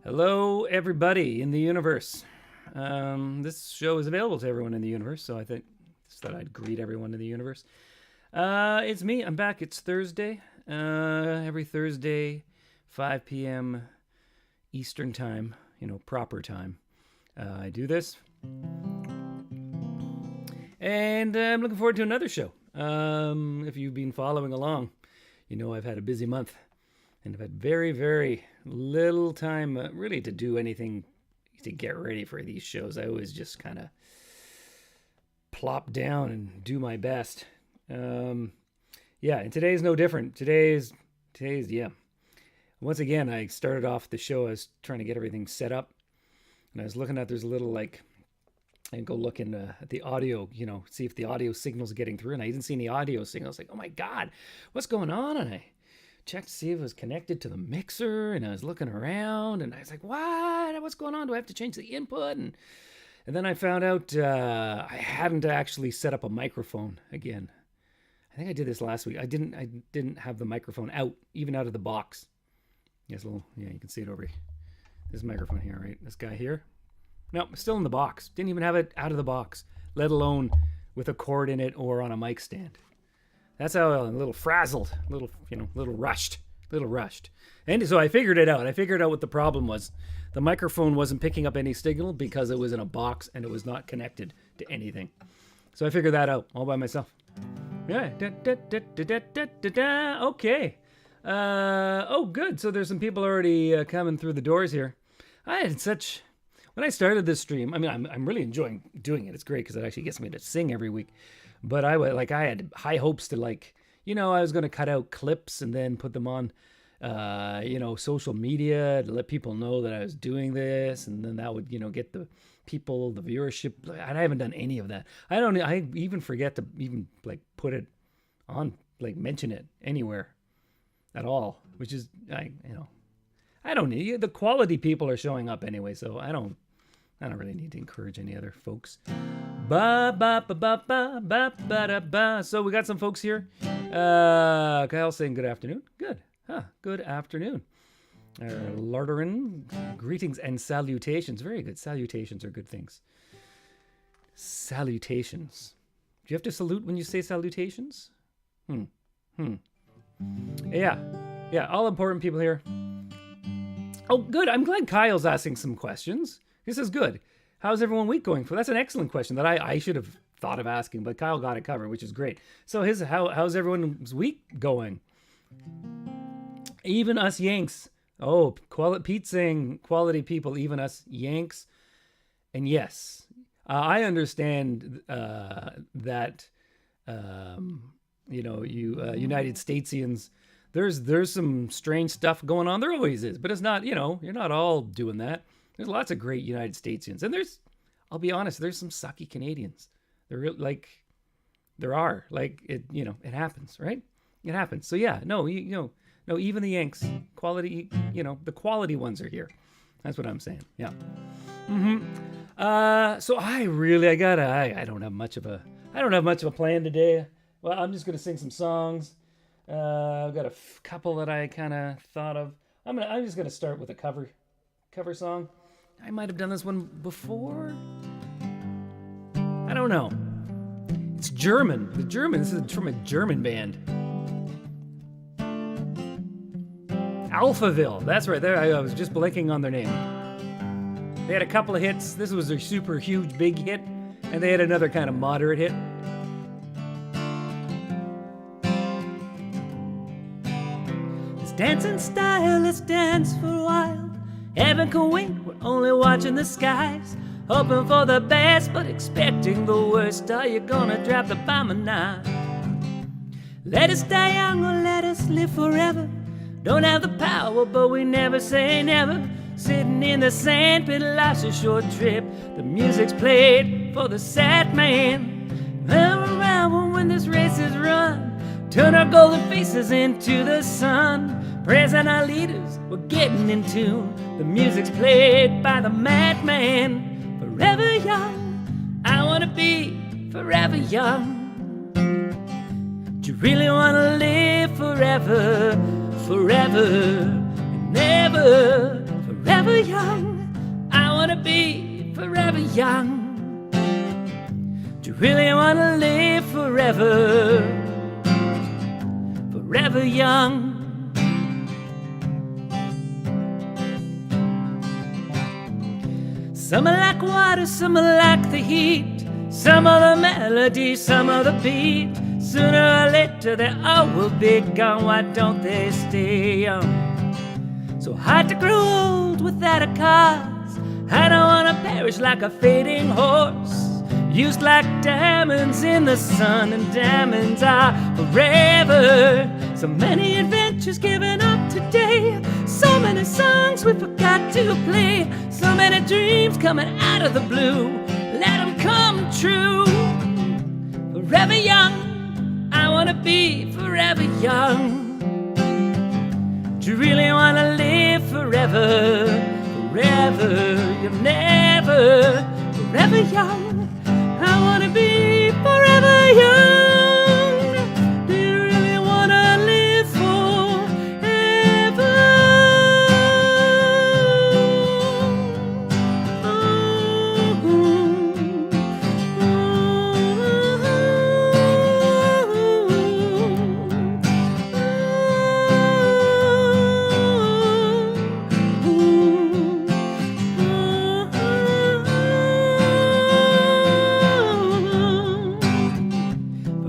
Hello, everybody in the universe. This show is available to everyone in the universe, so I just thought I'd greet everyone in the universe. It's me. I'm back. It's Thursday. Every Thursday, 5 p.m. Eastern time, proper time. I do this. And I'm looking forward to another show. If you've been following along, I've had a busy month. And I've had very, very little time really to do anything to get ready for these shows. I always just kind of plop down and do my best. And today's no different. Today's Once again, I started off the show. I was trying to get everything set up. And I was looking at, there's a little and go look at the audio, see if the audio signal's getting through. And I didn't see any audio signal. I was like, oh my God, what's going on? And I checked to see if it was connected to the mixer, and I was looking around, and I was like, what? What's going on? Do I have to change the input? And then I found out I hadn't actually set up a microphone again. I think I did this last week. I didn't have the microphone out, even out of the box. Yes, you can see it over here. This microphone here, right? This guy here. No, still in the box. Didn't even have it out of the box, let alone with a cord in it or on a mic stand. That's how a little frazzled, little rushed. And so I figured it out. I figured out what the problem was. The microphone wasn't picking up any signal because it was in a box and it was not connected to anything. So I figured that out all by myself. Yeah. Okay. Good. So there's some people already coming through the doors here. When I started this stream, I'm really enjoying doing it. It's great because it actually gets me to sing every week. But I had high hopes to I was going to cut out clips and then put them on, social media to let people know that I was doing this. And then that would, get the people, the viewership. I haven't done any of that. I even forget to even put it on, mention it anywhere at all, which is, I don't need, the quality people are showing up anyway. So I don't really need to encourage any other folks. So we got some folks here. Kyle saying good afternoon. Good. Good afternoon. Larderin, greetings and salutations. Very good. Salutations are good things. Salutations. Do you have to salute when you say salutations? Yeah. All important people here. Oh, good. I'm glad Kyle's asking some questions. This is good. How's everyone week going? That's an excellent question that I should have thought of asking, but Kyle got it covered, which is great. So how's everyone's week going? Even us Yanks. Oh, Pete saying quality people, even us Yanks. And yes, I understand that, United Statesians, there's some strange stuff going on. There always is, but it's not, you're not all doing that. There's lots of great United Statesians, and I'll be honest, there's some sucky Canadians. There are it happens, right? It happens. So yeah, no, even the Yanks, quality, the quality ones are here. That's what I'm saying. Yeah. So I don't have much of a plan today. Well, I'm just gonna sing some songs. I've got a couple that I kind of thought of. I'm just gonna start with a cover song. I might have done this one before. I don't know. It's German. This is from a German band. Alphaville. That's right. There, I was just blanking on their name. They had a couple of hits. This was their super huge big hit, and they had another kind of moderate hit. Let's dance in style. Let's dance for a while. Heaven can wait, we're only watching the skies. Hoping for the best, but expecting the worst. Are you gonna drop the bomb or not? Let us die young or let us live forever. Don't have the power, but we never say never. Sitting in the sand pit, life's a short trip. The music's played for the sad man. Around when this race is run, turn our golden faces into the sun. Praising our leaders, we're getting in tune. The music's played by the madman. Forever young, I wanna be forever young. Do you really wanna live forever, forever and never? Forever forever young. I wanna be forever young. Do you really wanna live forever? Forever young. Some are like water, some are like the heat. Some are the melody, some are the beat. Sooner or later they all will be gone. Why don't they stay young? So hard to grow old without a cause. I don't wanna perish like a fading horse, used like diamonds in the sun, and diamonds are forever. So many adventures given up today, so many songs we forgot to play, so many dreams coming out of the blue. Let them come true. Forever young, I wanna be forever young. Do you really wanna live forever? Forever, you'll never. Forever young, I wanna be forever young. Do you really wanna live forever?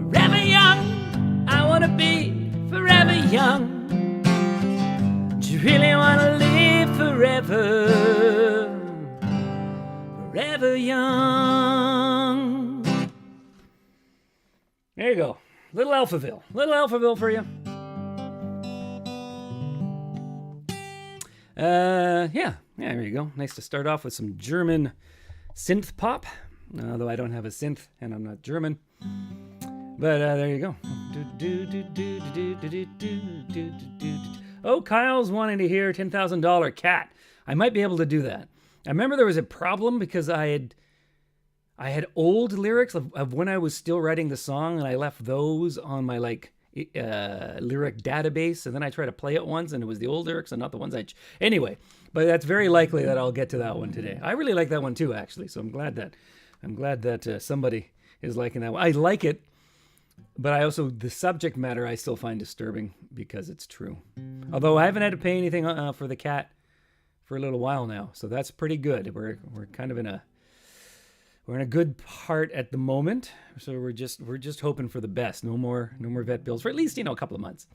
Forever young, I wanna be forever young. Do you really wanna live forever? Forever young. There you go. Little Alphaville for you. Yeah, there you go. Nice to start off with some German synth pop. Although I don't have a synth and I'm not German. But there you go. Oh, Kyle's wanting to hear $10,000 Cat. I might be able to do that. I remember there was a problem because I had old lyrics of when I was still writing the song, and I left those on my lyric database, and then I tried to play it once, and it was the old lyrics and not the ones anyway. But that's very likely that I'll get to that one today. I really like that one too, actually. So I'm glad that somebody is liking that one. I like it, but I also, the subject matter I still find disturbing because it's true. Although I haven't had to pay anything for the cat for a little while now, so that's pretty good. We're kind of in a good part at the moment, so we're just hoping for the best. No more vet bills for at least a couple of months.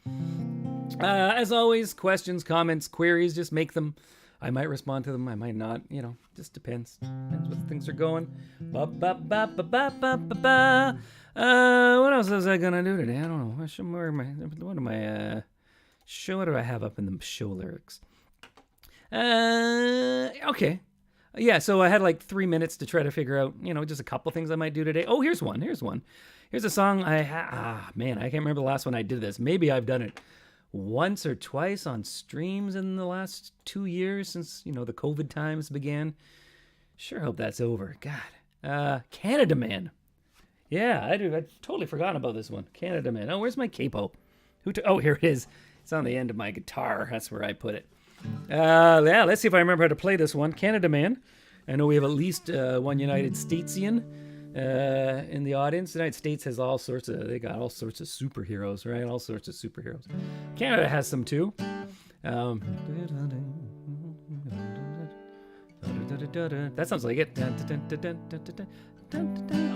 As always, questions, comments, queries, just make them. I might respond to them, I might not. Just depends. Depends what things are going. What else was I gonna do today? I don't know. What do I have up in the show lyrics? Okay. Yeah, so I had like 3 minutes to try to figure out, just a couple things I might do today. Oh, here's one. Here's a song I can't remember the last one I did this. Maybe I've done it once or twice on streams in the last 2 years since, the COVID times began. Sure hope that's over. God. Canada Man. Yeah, I do. I'd totally forgotten about this one. Canada Man. Oh, where's my capo? Oh, here it is. It's on the end of my guitar. That's where I put it. Yeah, let's see if I remember how to play this one. Canada Man. I know we have at least one United Statesian in the audience. The United States has they got all sorts of superheroes, right? All sorts of superheroes. Canada has some too. That sounds like it.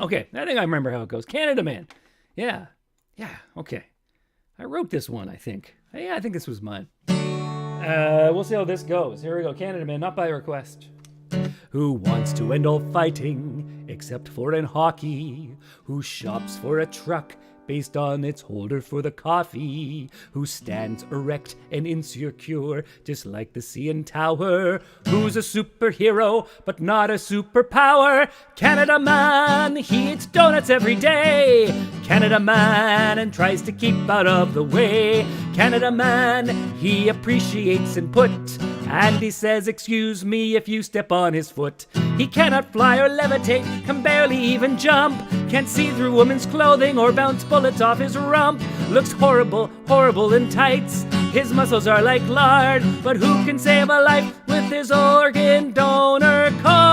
Okay, I think I remember how it goes. Canada Man. Yeah, okay. I wrote this one, I think. Yeah, I think this was mine. We'll see how this goes. Here we go. Canada Man, not by request. Who wants to end all fighting, except for in hockey? Who shops for a truck based on its holder for the coffee? Who stands erect and insecure, just like the CN Tower? Who's a superhero, but not a superpower? Canada Man, he eats donuts every day. Canada Man, and tries to keep out of the way. Canada Man, he appreciates input, and he says, excuse me if you step on his foot. He cannot fly or levitate, can barely even jump, can't see through women's clothing or bounce bullets off his rump. Looks horrible in tights. His muscles are like lard, but who can save a life with his organ donor card?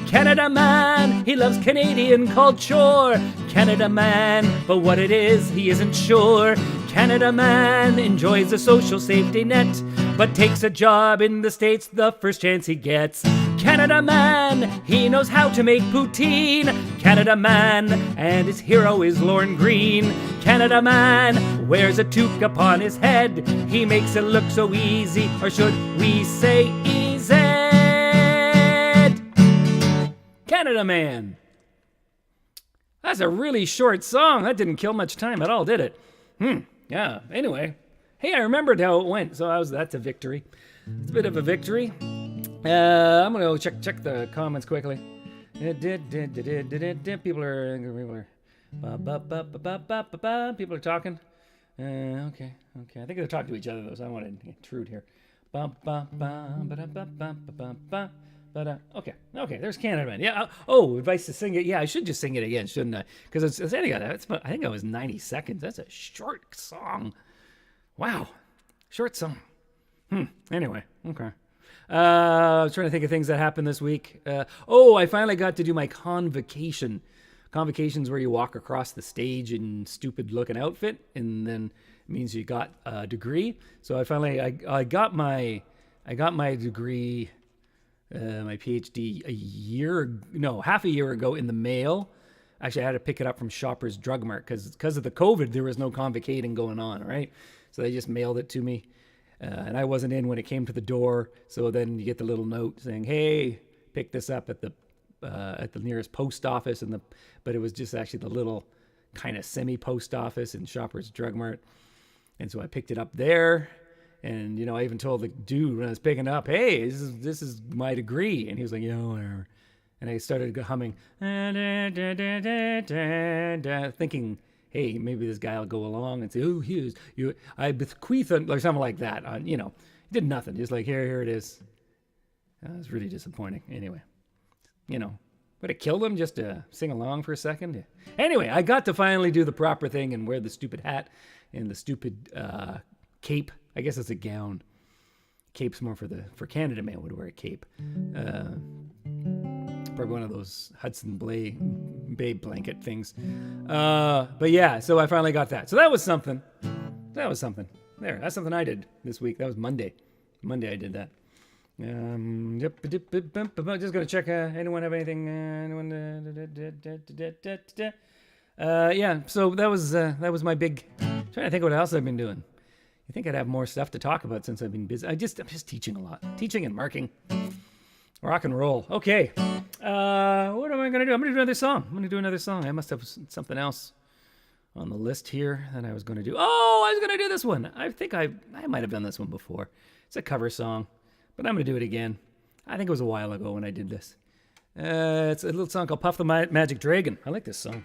Canada man, he loves Canadian culture. Canada man, but what it is, he isn't sure. Canada man enjoys a social safety net, but takes a job in the States the first chance he gets. Canada man, he knows how to make poutine. Canada man, and his hero is Lorne Green. Canada man wears a toque upon his head. He makes it look so easy, or should we say easy? Canada man. That's a really short song. That didn't kill much time at all, did it? Yeah, anyway. Hey, I remembered how it went, so that's a victory. It's a bit of a victory. I'm going to check the comments quickly. People are talking. Okay. I think they're talking to each other, though, so I want to intrude here. Okay, there's Canada Man. Yeah. Advice to sing it. Yeah, I should just sing it again, shouldn't I? Because I think it was 90 seconds. That's a short song. Wow, short song. Anyway, okay. I was trying to think of things that happened this week. I finally got to do my convocation. Convocation's where you walk across the stage in stupid-looking outfit, and then it means you got a degree. So I got my degree. My PhD half a year ago in the mail. Actually, I had to pick it up from Shoppers Drug Mart because of the COVID, there was no convocating going on, right? So they just mailed it to me, and I wasn't in when it came to the door. So then you get the little note saying, "Hey, pick this up at the nearest post office," but it was just actually the little kind of semi post office in Shoppers Drug Mart, and so I picked it up there. And, I even told the dude when I was picking up, hey, this is my degree. And he was like, yeah, whatever. And I started humming, thinking, hey, maybe this guy will go along and say, oh, I bequeath, or something like that. He did nothing. Just like, here it is. That was really disappointing. Anyway, would it kill them just to sing along for a second? Anyway, I got to finally do the proper thing and wear the stupid hat and the stupid cape. I guess it's a gown. Cape's more for Canada man would wear a cape. Probably one of those Hudson Bay blanket things. But yeah, so I finally got that. So that was something. That's something I did this week. That was Monday. Monday I did that. Just gonna check. Anyone have anything? Yeah. So that was my big. Trying to think what else I've been doing. I think I'd have more stuff to talk about since I've been busy. I'm just teaching a lot. Teaching and marking. Rock and roll. Okay. What am I going to do? I'm going to do another song. I must have something else on the list here that I was going to do. Oh, I was going to do this one. I think I might have done this one before. It's a cover song, but I'm going to do it again. I think it was a while ago when I did this. It's a little song called Puff the Magic Dragon. I like this song.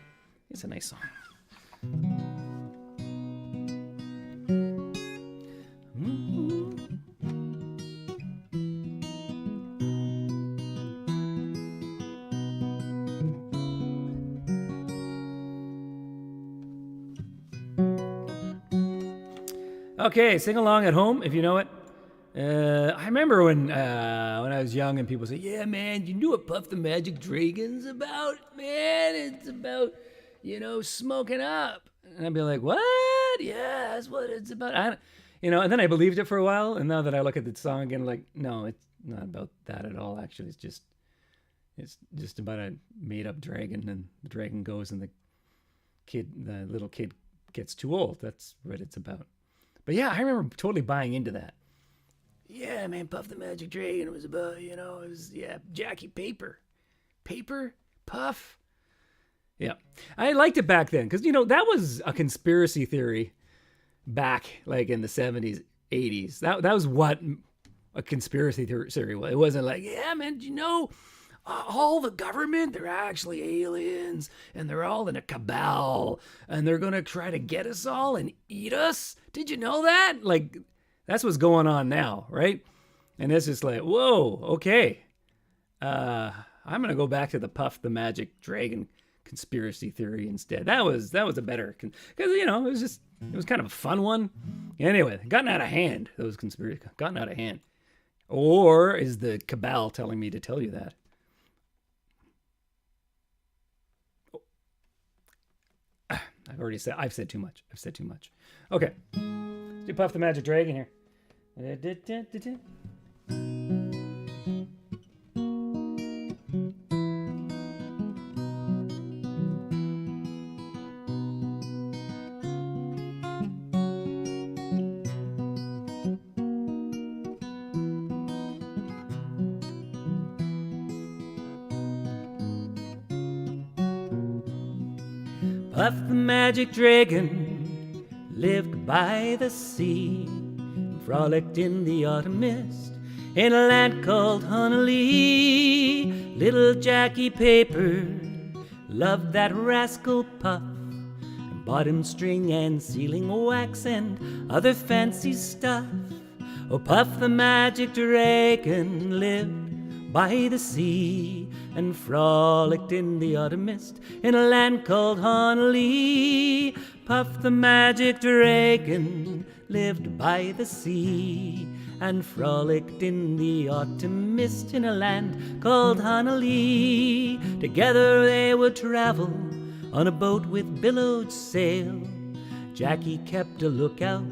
It's a nice song. Okay, sing along at home if you know it. I remember when I was young and people say, yeah, man, you know what Puff the Magic Dragon's about? Man, it's about, smoking up. And I'd be like, what? Yeah, that's what it's about. And then I believed it for a while. And now that I look at the song again, like, no, it's not about that at all. Actually, it's just about a made up dragon, and the dragon goes and the little kid gets too old. That's what it's about. But yeah, I remember totally buying into that. Yeah, man, Puff the Magic Dragon was about, Jackie Paper. Paper? Puff? Yeah. I liked it back then because, that was a conspiracy theory back like in the 70s, 80s. That was what a conspiracy theory was. It wasn't like, yeah, man, all the government, they're actually aliens, and they're all in a cabal, and they're going to try to get us all and eat us. Did you know that? Like, that's what's going on now, right? And it's just like, whoa, okay. I'm going to go back to the Puff the Magic Dragon conspiracy theory instead. That was a better, because it was kind of a fun one. Anyway, gotten out of hand. Those conspiracy gotten out of hand. Or is the cabal telling me to tell you that? I've said too much. Okay. Let's do Puff the Magic Dragon here. Puff the Magic Dragon lived by the sea, frolicked in the autumn mist in a land called Honolulu. Little Jackie Paper loved that rascal Puff, and bought him string and sealing wax and other fancy stuff. Oh, Puff the Magic Dragon lived by the sea and frolicked in the autumn mist in a land called Honolulu. Puff the Magic Dragon lived by the sea and frolicked in the autumn mist in a land called Honolulu. Together they would travel on a boat with billowed sail. Jackie kept a lookout,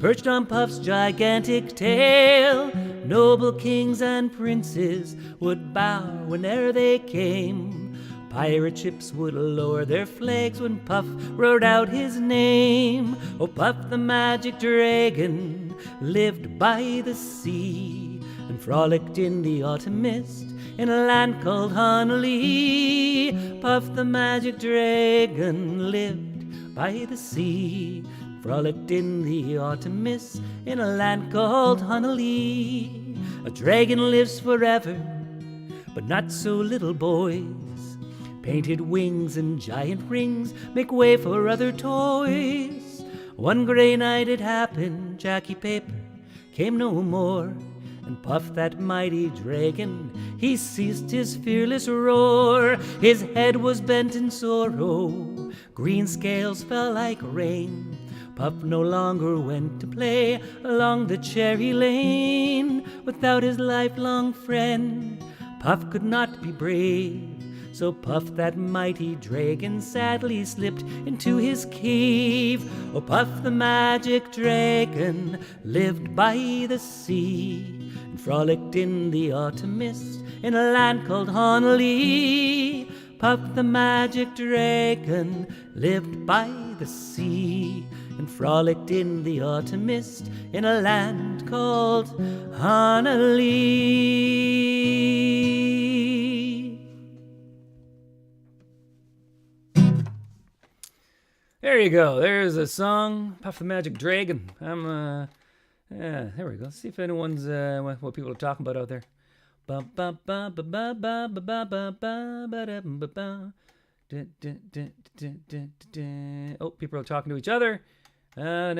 perched on Puff's gigantic tail. Noble kings and princes would bow whene'er they came. Pirate ships would lower their flags when Puff roared out his name. Oh, Puff the Magic Dragon lived by the sea and frolicked in the autumn mist in a land called Honolulu. Puff the Magic Dragon lived by the sea, frolicked in the autumn mist in a land called Honolulu. A dragon lives forever, but not so little boys. Painted wings and giant rings make way for other toys. One gray night it happened, Jackie Paper came no more, and Puff that mighty dragon, he ceased his fearless roar. His head was bent in sorrow, green scales fell like rain. Puff no longer went to play along the cherry lane. Without his lifelong friend, Puff could not be brave. So Puff that mighty dragon sadly slipped into his cave. Oh, Puff the Magic Dragon lived by the sea and frolicked in the autumn mist in a land called Honolulu. Puff the Magic Dragon lived by the sea and frolicked in the autumn mist in a land called Honolulu. There you go. There's a song, Puff the Magic Dragon. Yeah, there we go. Let's see if anyone's what people are talking about out there. Oh, people are talking to each other. Oh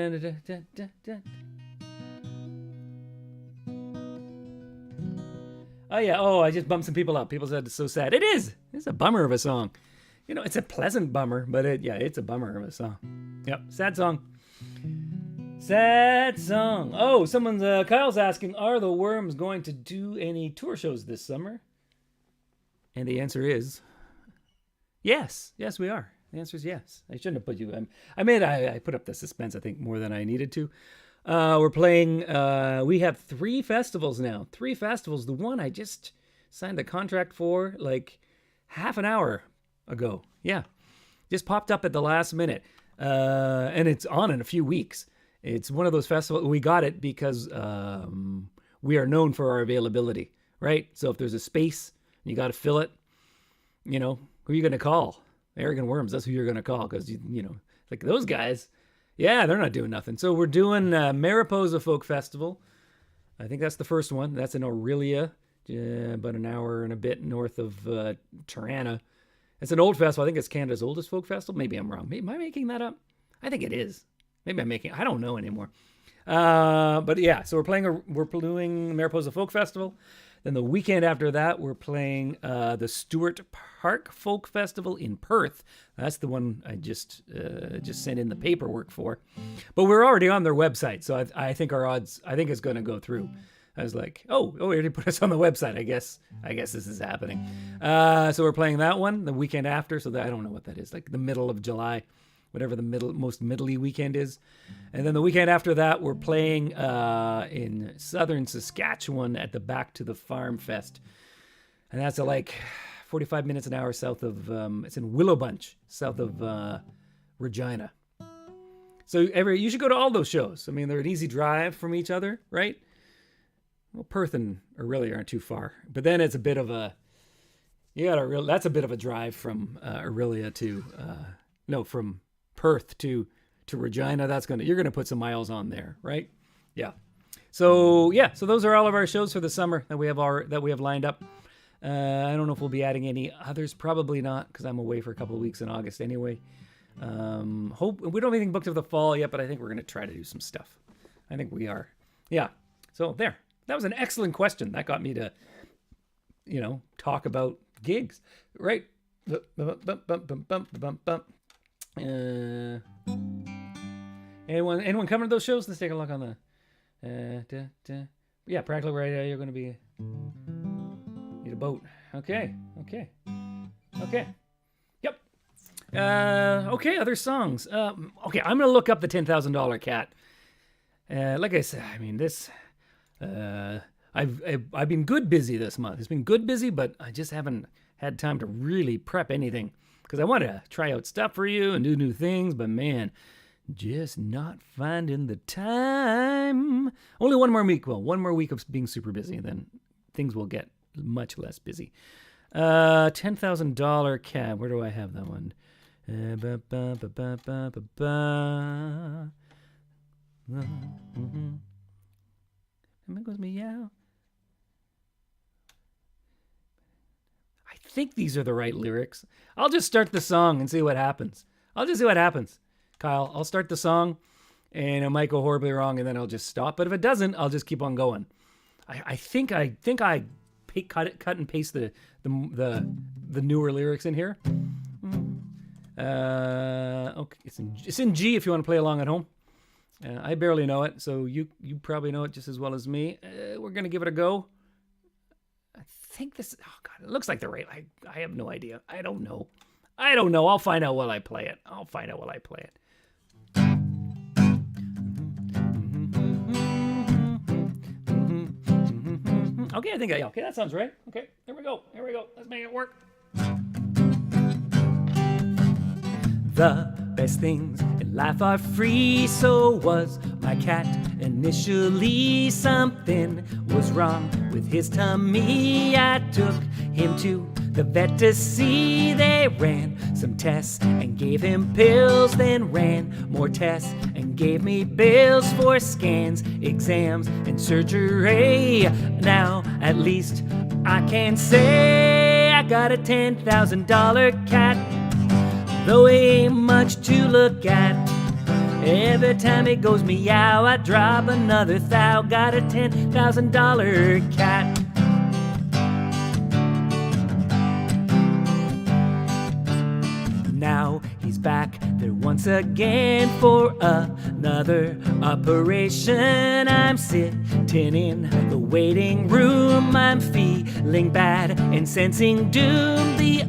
yeah. Oh, I just bumped some people up. People said it's so sad. It is. It's a bummer of a song. You know, it's a pleasant bummer, but it's a bummer of a song. Yep, sad song. Sad song. Oh, Kyle's asking, are the Worms going to do any tour shows this summer? And the answer is yes. Yes, we are. The answer is yes. I shouldn't have put you. I put up the suspense, I think, more than I needed to. We're playing. We have 3 festivals now. 3 festivals. The one I just signed the contract for like half an hour ago. Yeah, just popped up at the last minute, and it's on in a few weeks. It's one of those festivals. We got it because we are known for our availability, right? So if there's a space, you got to fill it. You know, who are you going to call? Arrogant Worms. That's who you're going to call, because you know, like those guys. Yeah, they're not doing nothing. So we're doing Mariposa Folk Festival. I think that's the first one. That's in Aurelia, about an hour and a bit north of Tirana. It's an old festival. I think it's Canada's oldest folk festival. Maybe I'm wrong. Am I making that up? I think it is. Maybe I don't know anymore. But yeah, so we're doing Mariposa Folk Festival. Then the weekend after that, we're playing the Stewart Park Folk Festival in Perth. That's the one I just sent in the paperwork for. But we're already on their website, so I think our odds. I think it's going to go through. I was like, we already put us on the website. I guess this is happening. So we're playing that one the weekend after. So I don't know what that is, like the middle of July, whatever the most middly weekend is. And then the weekend after that, we're playing in southern Saskatchewan at the Back to the Farm Fest. And that's like 45 minutes an hour south of, it's in Willowbunch, south of Regina. So you should go to all those shows. I mean, they're an easy drive from each other, right? Well, Perth and Orillia aren't too far. But then it's a bit of a, that's a bit of a drive from Orillia to, from Perth to Regina. You're gonna put some miles on there, right? Yeah. So those are all of our shows for the summer that we have lined up. I don't know if we'll be adding any others. Probably not, because I'm away for a couple of weeks in August anyway. We don't have anything booked for the fall yet, but I think we're gonna try to do some stuff. I think we are. Yeah. So there. That was an excellent question. That got me to, talk about gigs, right? Anyone coming to those shows? Let's take a look on the. Yeah, practically right. You're going to be need a boat. Okay. Yep. Okay. Other songs. Okay. I'm going to look up the $10,000 Cat. Like I said, I mean this. I've been good busy this month. It's been good busy, but I just haven't had time to really prep anything because I want to try out stuff for you and do new things. But man, just not finding the time. Only one more week. Well, one more week of being super busy, and then things will get much less busy. $10,000 Cat. Where do I have that one? It goes meow. I think these are the right lyrics. I'll just start the song and see what happens. Kyle, I'll start the song and it might go horribly wrong and then I'll just stop. But if it doesn't, I'll just keep on going. I think I cut and paste the newer lyrics in here. Okay, it's in G if you want to play along at home. I barely know it, so you probably know it just as well as me. We're going to give it a go. I think this... Oh, God, it looks like the right... I have no idea. I don't know. I'll find out while I play it. Okay, I think okay, that sounds right. Okay, here we go. Let's make it work. The best things in life are free, so was my cat. Initially something was wrong with his tummy. I took him to the vet to see. They ran some tests and gave him pills, then ran more tests and gave me bills for scans, exams, and surgery. Now at least I can say I got a $10,000 cat. Though it ain't much to look at, every time it goes meow, I drop another thou. Got a $10,000 cat. Now he's back there once again for another operation. I'm sitting in the waiting room. I'm feeling bad and sensing doom. The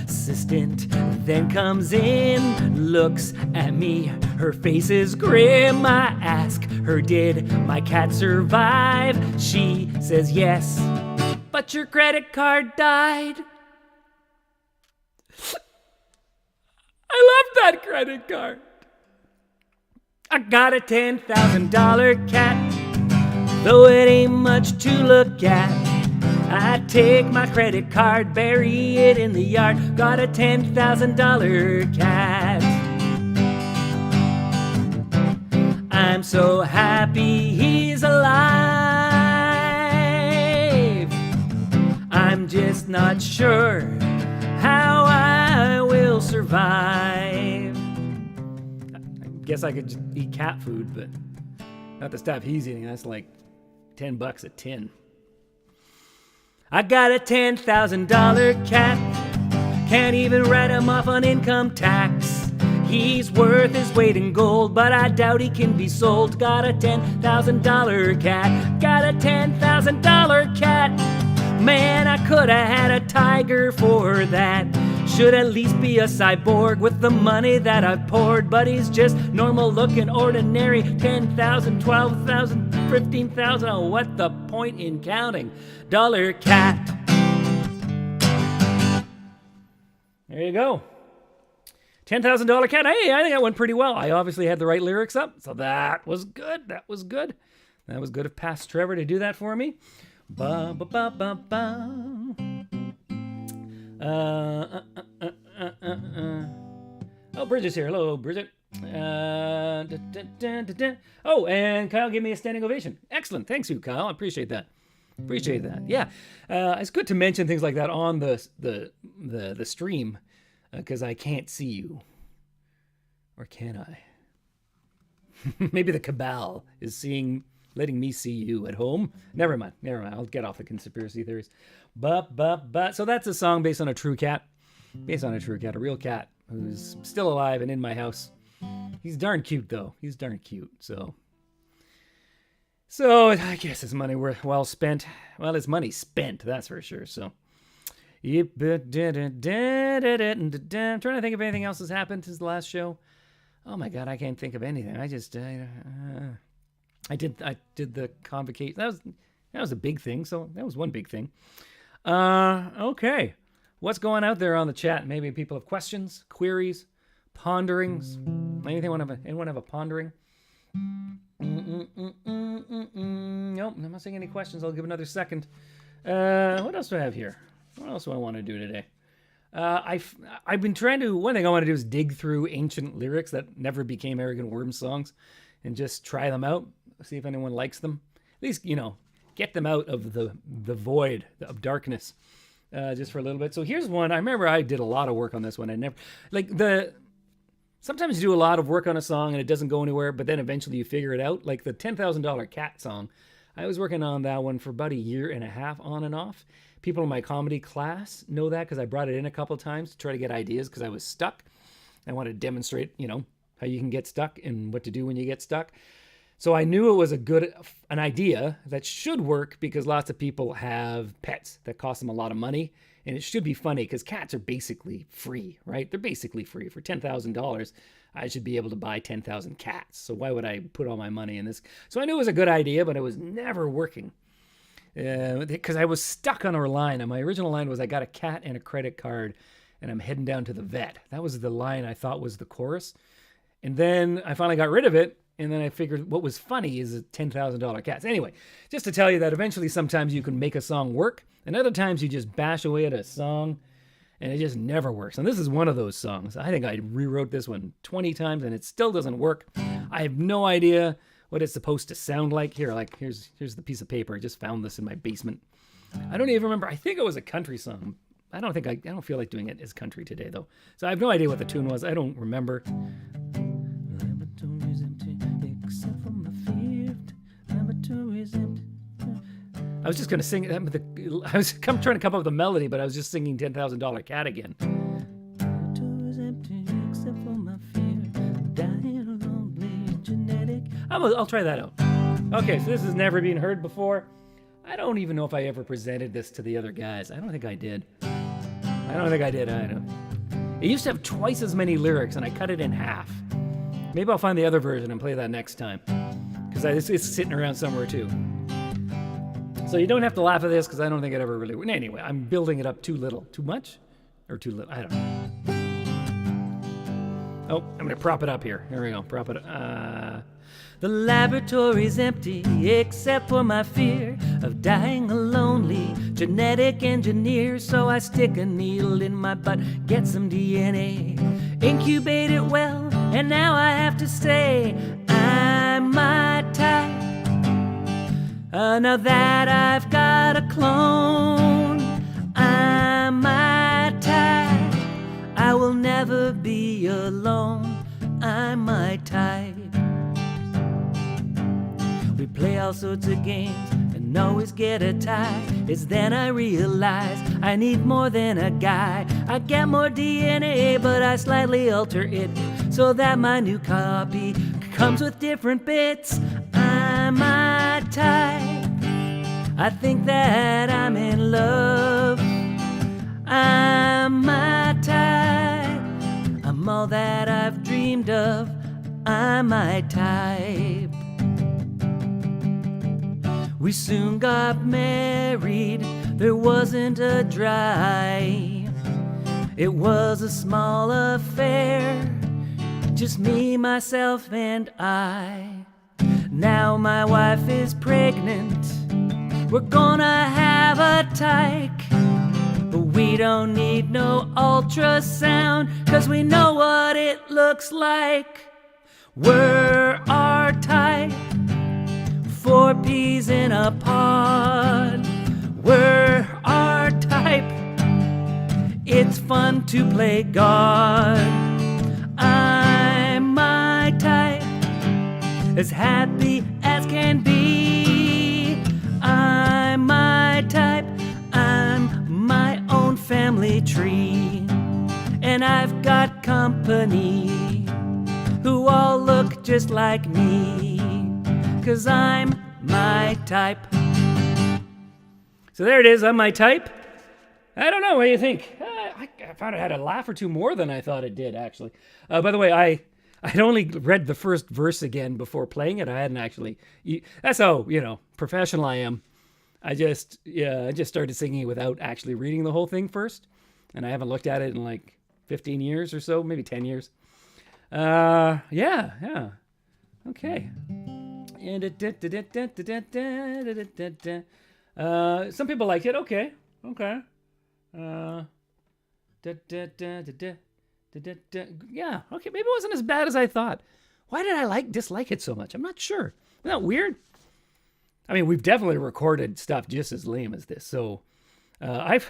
assistant then comes in, looks at me, her face is grim. I ask her, did my cat survive? She says yes, but your credit card died. I love that credit card. I got a $10,000 cat, though it ain't much to look at. I take my credit card, bury it in the yard. Got a $10,000 cat. I'm so happy he's alive. I'm just not sure how I will survive. I guess I could just eat cat food, but Not the stuff he's eating. That's like $10 a tin. I got a $10,000 cat. Can't even write him off on income tax. He's worth his weight in gold, but I doubt he can be sold. Got a $10,000 cat. Got a $10,000 cat. Man, I could have had a tiger for that. Should at least be a cyborg with the money that I've poured. But he's just normal looking, ordinary. 10,000, 12,000, 15,000. Oh, what the point in counting? Dollar cat. There you go. $10,000 cat. Hey, I think that went pretty well. I obviously had the right lyrics up, so that was good. That was good. That was good of past Trevor to do that for me. Ba ba ba ba ba. Oh, Bridget's here. Hello, Bridget. Oh, and Kyle gave me a standing ovation. Excellent. Thanks you, Kyle. I appreciate that. Appreciate that. Yeah, it's good to mention things like that on the stream because I can't see you, or can I? Maybe the cabal is letting me see you at home. Never mind. I'll get off the conspiracy theories. But. So that's a song based on a true cat. A real cat who's still alive and in my house. He's darn cute, though. He's darn cute. So I guess his money well spent. Well, his money spent, that's for sure. So, I'm trying to think if anything else has happened since the last show. Oh my God, I can't think of anything. I just I did the convocation. That was a big thing. So that was one big thing. Okay. What's going out there on the chat? Maybe people have questions, queries, ponderings. Anyone have a pondering? Nope, I'm not seeing any questions. I'll give another second. What else do I have here? What else do I want to do today? I've been trying to. One thing I want to do is dig through ancient lyrics that never became Arrogant Worm songs, and just try them out. See if anyone likes them. At least get them out of the void of darkness. Just for a little bit. So here's one. I remember I did a lot of work on this one. I never sometimes you do a lot of work on a song and it doesn't go anywhere, but then eventually you figure it out. Like the $10,000 cat song. I was working on that one for about a year and a half on and off. People in my comedy class know that because I brought it in a couple times to try to get ideas because I was stuck. I wanted to demonstrate, how you can get stuck and what to do when you get stuck. So I knew it was an idea that should work because lots of people have pets that cost them a lot of money. And it should be funny because cats are basically free, right? They're basically free. For $10,000, I should be able to buy 10,000 cats. So why would I put all my money in this? So I knew it was a good idea, but it was never working. Because I was stuck on a line. And my original line was, I got a cat and a credit card and I'm heading down to the vet. That was the line I thought was the chorus. And then I finally got rid of it. And then I figured what was funny is a $10,000 cats. Anyway, just to tell you that eventually sometimes you can make a song work. And other times you just bash away at a song and it just never works. And this is one of those songs. I think I rewrote this one 20 times and it still doesn't work. I have no idea what it's supposed to sound like. Here's the piece of paper. I just found this in my basement. I don't even remember. I think it was a country song. I don't feel like doing it as country today though. So I have no idea what the tune was. I don't remember. I was just going to sing. I was trying to come up with a melody, but I was just singing $10,000 Cat again. I'll try that out. Okay, so this has never been heard before. I don't even know if I ever presented this to the other guys. I don't think I did. I don't. It used to have twice as many lyrics, and I cut it in half. Maybe I'll find the other version and play that next time. Because it's sitting around somewhere, too. So you don't have to laugh at this because I don't think it ever really... Anyway, I'm building it up too little. Too much? Or too little? I don't know. Oh, I'm going to prop it up here. Here we go. Prop it up. The laboratory's empty except for my fear of dying a lonely genetic engineer. So I stick a needle in my butt, get some DNA, incubate it well, and now I have to say I'm my type. Now that I've got a clone, I'm my type. I will never be alone. I'm my type. play all sorts of games, and always get a tie. It's then I realize I need more than a guy. I get more DNA, but I slightly alter it so that my new copy comes with different bits. I'm my type. I think that I'm in love. I'm my type. I'm all that I've dreamed of. I'm my type. We soon got married. There wasn't a drive. It was a small affair, just me, myself, and I. Now my wife is pregnant. We're gonna have a tyke. But we don't need no ultrasound, 'cause we know what it looks like. We're our type. 4 peas in a pod. We're our type. It's fun to play God. I'm my type, as happy as can be. I'm my type. I'm my own family tree. And I've got company who all look just like me, 'cause I'm my type. So there it is, I'm my type. I don't know, what do you think? I found it had a laugh or two more than I thought it did, actually. By the way, I'd only read the first verse again before playing it. I hadn't actually, that's how, professional I am. I just started singing it without actually reading the whole thing first. And I haven't looked at it in like 15 years or so, maybe 10 years. Yeah. Okay. And some people like it. Okay. Yeah. Okay. Maybe it wasn't as bad as I thought. Why did I dislike it so much? I'm not sure. Isn't that weird? I mean, we've definitely recorded stuff just as lame as this. So, I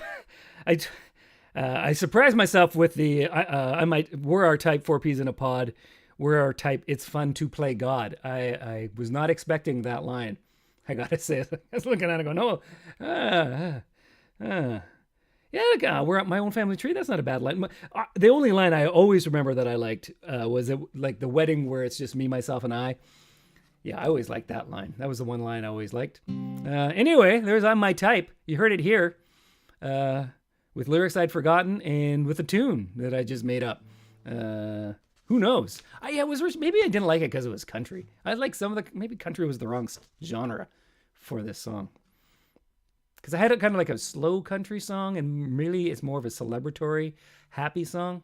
surprised myself with the we're our type 4 peas in a pod. We're our type. It's fun to play God. I was not expecting that line. I gotta say, I was looking at it going, yeah, we're at my own family tree. That's not a bad line. The only line I always remember that I liked was like the wedding where it's just me, myself, and I. Yeah, I always liked that line. That was the one line I always liked. Anyway, there's I'm my type. You heard it here. With lyrics I'd forgotten and with a tune that I just made up. Who knows? Maybe I didn't like it because it was country. I like maybe country was the wrong genre for this song. Because I had it kind of like a slow country song, and really it's more of a celebratory, happy song.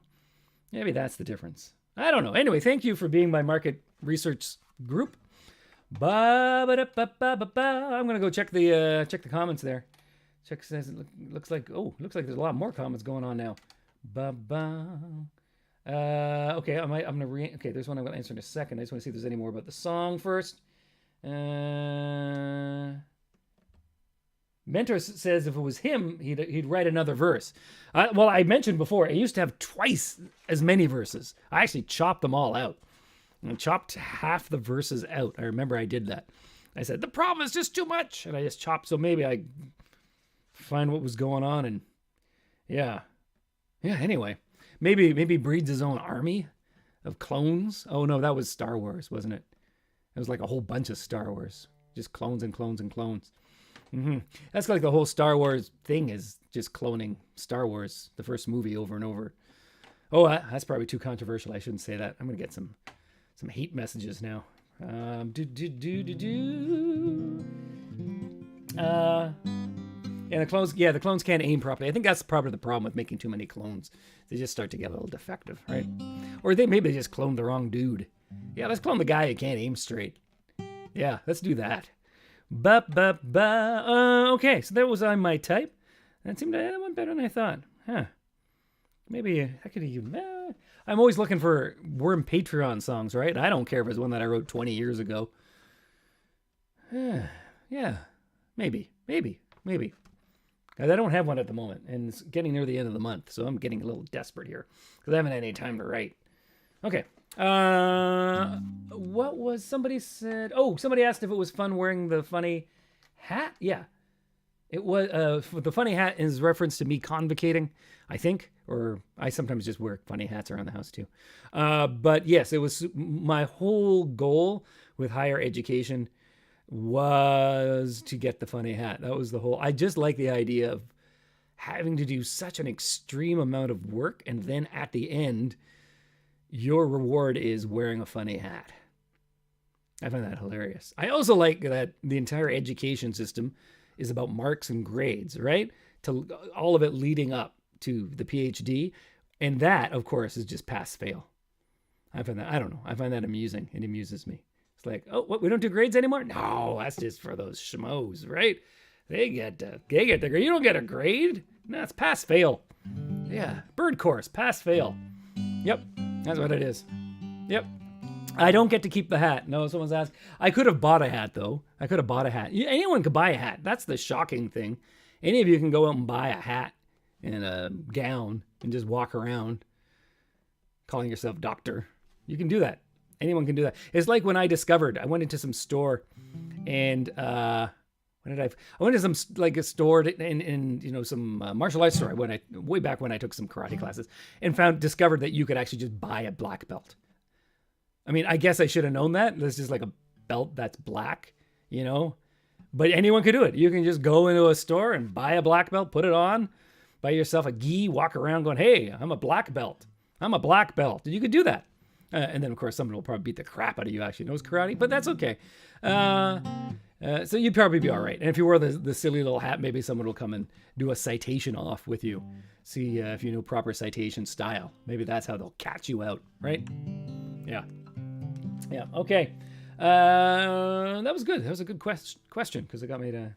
Maybe that's the difference. I don't know. Anyway, thank you for being my market research group. I'm gonna go check the comments there. Check says it looks like there's a lot more comments going on now. Okay, okay, there's one I'm gonna answer in a second. I just want to see if there's any more about the song first. Mentor says if it was him, he'd write another verse. Well, I mentioned before, I used to have twice as many verses. I actually chopped them all out. I chopped half the verses out. I remember I did that. I said, the problem is just too much. And I just chopped, so maybe I find what was going on. And yeah, anyway. Maybe breeds his own army of clones. Oh, no, that was Star Wars, wasn't it? It was like a whole bunch of Star Wars. Just clones and clones and clones. That's like the whole Star Wars thing is just cloning Star Wars, the first movie, over and over. Oh, that's probably too controversial. I shouldn't say that. I'm going to get some hate messages now. The clones can't aim properly. I think that's probably the problem with making too many clones. They just start to get a little defective, right? Or maybe they just cloned the wrong dude. Yeah, let's clone the guy who can't aim straight. Yeah, let's do that. Okay, so that was on my type. That went better than I thought. Huh. Maybe I could even... I'm always looking for Worm Patreon songs, right? I don't care if it's one that I wrote 20 years ago. Yeah, maybe. I don't have one at the moment, and it's getting near the end of the month, so I'm getting a little desperate here because I haven't had any time to write. Okay. What was somebody said? Oh, somebody asked if it was fun wearing the funny hat. Yeah, it was. The funny hat is reference to me convocating, I think, or I sometimes just wear funny hats around the house too. But yes, it was my whole goal with higher education was to get the funny hat. That was the whole. I just like the idea of having to do such an extreme amount of work, and then at the end, your reward is wearing a funny hat. I find that hilarious. I also like that the entire education system is about marks and grades, right? To all of it leading up to the PhD. And that, of course, is just pass fail. I find that, I don't know. I find that amusing. It amuses me. It's like, oh, what? We don't do grades anymore? No, that's just for those schmoes, right? They get the grade. You don't get a grade. No, it's pass fail. Yeah, bird course, pass fail. Yep, that's what it is. Yep. I don't get to keep the hat. No, someone's asked. I could have bought a hat, though. I could have bought a hat. Anyone could buy a hat. That's the shocking thing. Any of you can go out and buy a hat and a gown and just walk around calling yourself doctor. You can do that. Anyone can do that. It's like when I went into some store and when did I went to some like a store in some martial arts store way back when I took some karate classes and discovered that you could actually just buy a black belt. I mean, I guess I should have known that. This is like a belt that's black, but anyone could do it. You can just go into a store and buy a black belt, put it on, buy yourself a gi, walk around going, hey, I'm a black belt. I'm a black belt. You could do that. And then, of course, someone will probably beat the crap out of you actually knows karate, but that's okay. So you'd probably be all right. And if you wear the silly little hat, maybe someone will come and do a citation off with you. See if you know proper citation style. Maybe that's how they'll catch you out, right? Yeah. Yeah, okay. That was good. That was a good question because it got me to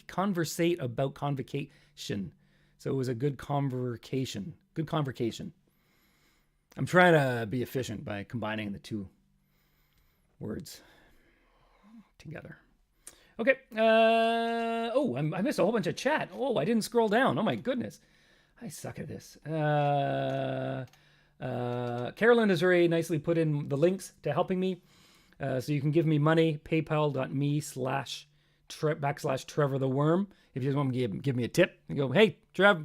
conversate about convocation. So it was a good convocation. Good convocation. I'm trying to be efficient by combining the two words together. Okay. I missed a whole bunch of chat. Oh, I didn't scroll down. Oh my goodness. I suck at this. Carolyn has very nicely put in the links to helping me. So you can give me money, paypal.me/Trevor the Worm. If you just want to give me a tip and go, hey, Trev,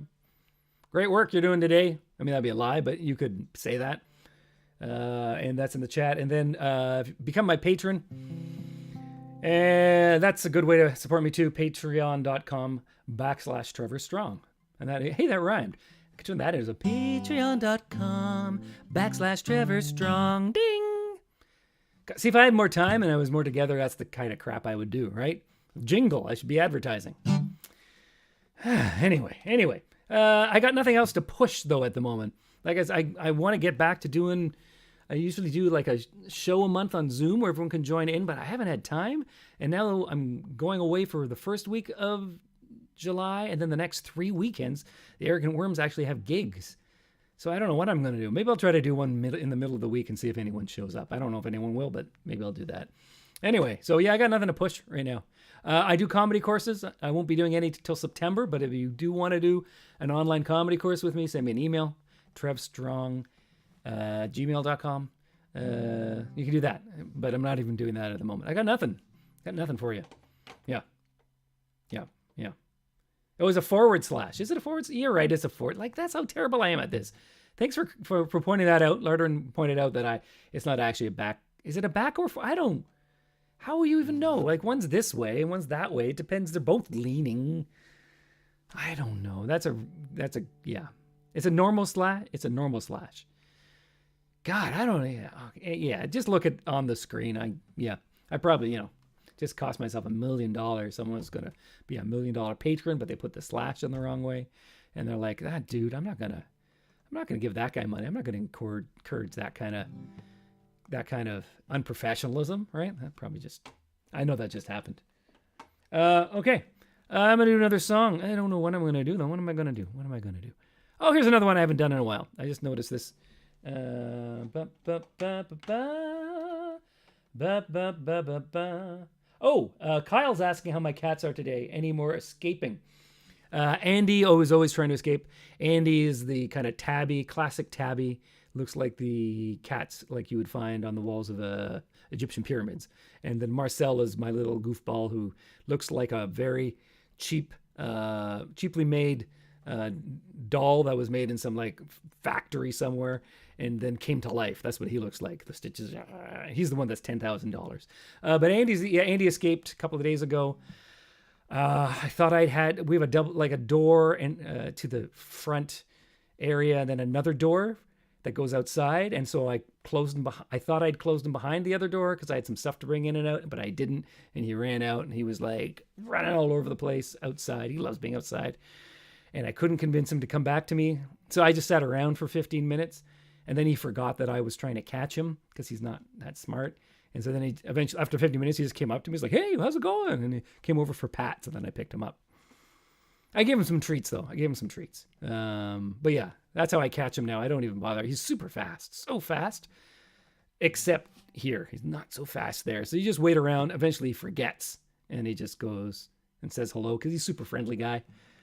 great work you're doing today. I mean, that'd be a lie, but you could say that. And that's in the chat. And then become my patron. And that's a good way to support me too. Patreon.com/Trevor Strong. And that rhymed. I could turn that into a patreon.com/Trevor Strong. Ding. See, if I had more time and I was more together, that's the kind of crap I would do, right? Jingle. I should be advertising. Anyway. I got nothing else to push though at the moment. Like I want to get back to doing. I usually do like a show a month on Zoom where everyone can join in, but I haven't had time. And now I'm going away for the first week of July, and then the next 3 weekends, the Arrogant Worms actually have gigs. So I don't know what I'm going to do. Maybe I'll try to do one in the middle of the week and see if anyone shows up. I don't know if anyone will, but maybe I'll do that. Anyway, so yeah, I got nothing to push right now. I do comedy courses. I won't be doing any till September, but if you do want to do an online comedy course with me, send me an email, trevstrong@gmail.com. You can do that, but I'm not even doing that at the moment. I got nothing. Got nothing for you. Yeah. It was a /. Is it a forward? You're right. It's a forward. Like, that's how terrible I am at this. Thanks for pointing that out. Lardern pointed out that it's not actually a back. Is it a back or I don't. How will you even know? Like, one's this way and one's that way. It depends. They're both leaning. I don't know. Yeah. It's a normal slash. It's a normal slash. God, I don't know. Yeah. Just look at on the screen. I probably, just cost myself $1 million. Someone's going to be $1 million patron, but they put the slash in the wrong way. And they're like, dude, I'm not going to give that guy money. I'm not going to encourage that kind of unprofessionalism, right? That probably I know that just happened. Okay. I'm going to do another song. I don't know what I'm going to do though. What am I going to do? Oh, here's another one I haven't done in a while. I just noticed this. Kyle's asking how my cats are today. Any more escaping? Andy was always trying to escape. Andy is the kind of classic tabby, Looks like the cats like you would find on the walls of Egyptian pyramids. And then Marcel is my little goofball who looks like a very cheaply made doll that was made in some like factory somewhere and then came to life. That's what he looks like. The stitches. He's the one that's $10,000. But Andy escaped a couple of days ago. I thought we have a door and to the front area and then another door that goes outside. And so I thought I'd closed him behind the other door because I had some stuff to bring in and out, but I didn't. And he ran out and he was like running all over the place outside. He loves being outside. And I couldn't convince him to come back to me. So I just sat around for 15 minutes. And then he forgot that I was trying to catch him because he's not that smart. And so then he eventually, after 50 minutes, he just came up to me. He's like, hey, how's it going? And he came over for pats. And then I picked him up. I gave him some treats, though. But yeah, that's how I catch him now. I don't even bother. He's super fast. So fast. Except here. He's not so fast there. So you just wait around. Eventually he forgets. And he just goes and says hello because he's a super friendly guy.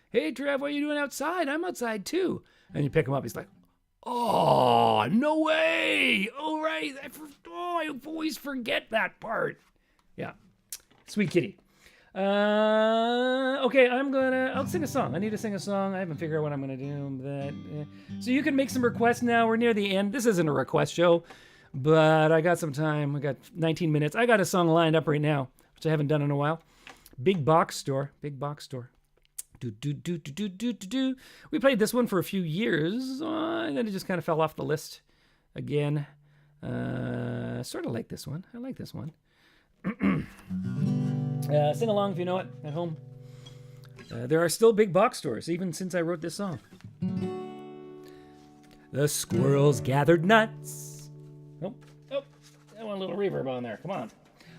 Hey, Trev, what are you doing outside? I'm outside, too. And you pick him up. He's like, oh, no way. Oh, right. I always forget that part. Yeah. Sweet kitty. Okay, I'll sing a song. I need to sing a song. I haven't figured out what I'm going to do. So you can make some requests now. We're near the end. This isn't a request show, but I got some time. We got 19 minutes. I got a song lined up right now, which I haven't done in a while. Big Box Store. We played this one for a few years, and then it just kind of fell off the list again. Sort of like this one. I like this one. Sing along if you know it at home. There are still big box stores, even since I wrote this song. The squirrels gathered nuts. Oh, I want a little reverb on there. Come on.